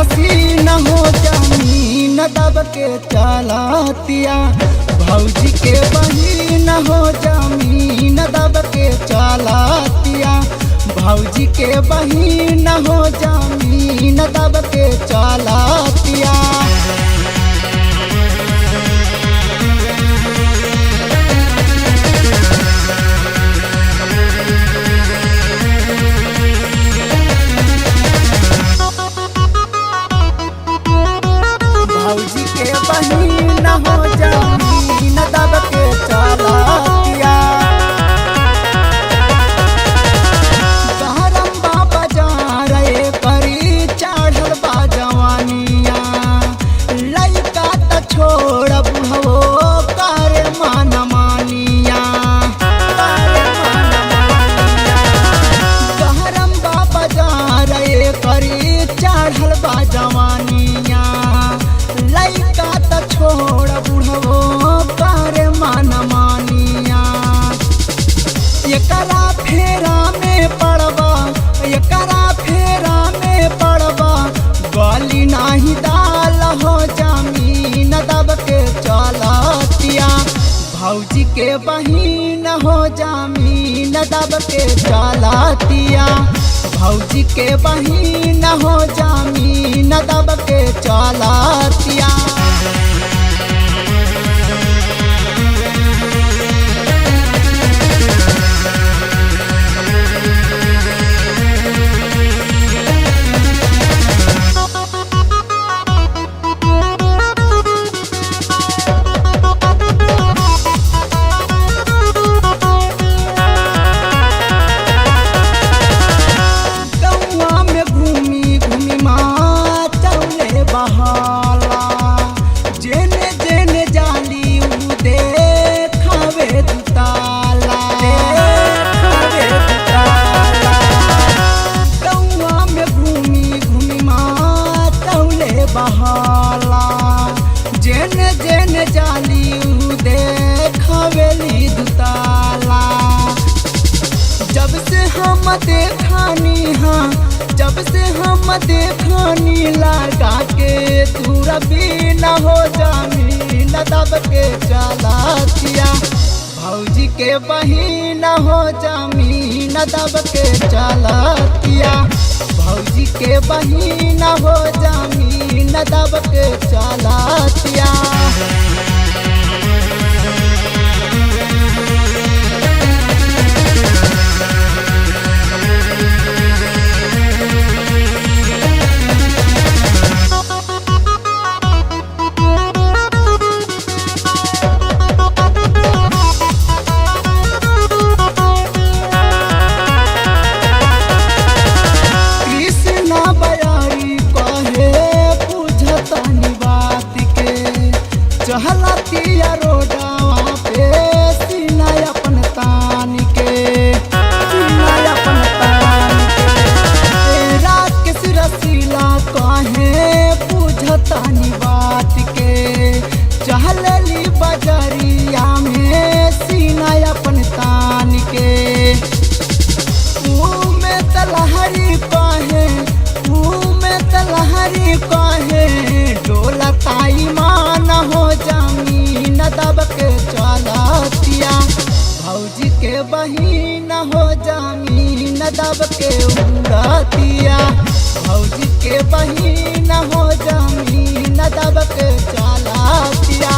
हसीन हो जमीन दब के चलतिया। भौजी के बहिन हो जमीन दब के चलतिया। भौजी के बहिन हो जमीन दब के चलतिया। भौजी के बहिन हो जमीन दब के चलतिया। गहरम बाबा जा रहे करी चढ़ल बा जवानिया। लइका त छोड़ बुढ़वो करे मन मानिया। गहरम बाबा जा रहे करी चढ़ल बा जवानिया। लइका त छोड़ बुढ़वो करे मन मानिया। एकरा फेरा में पड़बा, एकरा फेरा में पड़बा। गली नाही दाल हो जमीन दब के चलतिया। भौजी के बहिन हो जमीन दब के चलतिया। भौजी के बहिन हो जमीन दब के चलतिया। जेने जेने जाली उ देखावे दुताला। गौआ में घूमी घूमी मातौले बहाला। जेने जेने जाली उ देखावेली दुताला। जब से हम देखानी हाँ, जब से हम देखानी लगा के दूरबीन हो जमीन दब के चलतिया। भौजी के बहिन हो जमीन दब के चलतिया। भौजी के बहिन हो जमीन दब के चलतिया। चहलतिया रोडवा पे सीना अपन तान के, सीना अपन तान के। रात के सिरसीला कहे बुझतानी बात के। चहलली बजरिया में सीना अपन तान के। मुँह में तलहरी कहे, मुँह में तलहरी कहे। डोलताई मान हो जमीन दब के चलतिया। भौजी के बहिन हो जमीन दब के उड़तिया। भौजी के बहिन हो जमीन दब के चलतिया।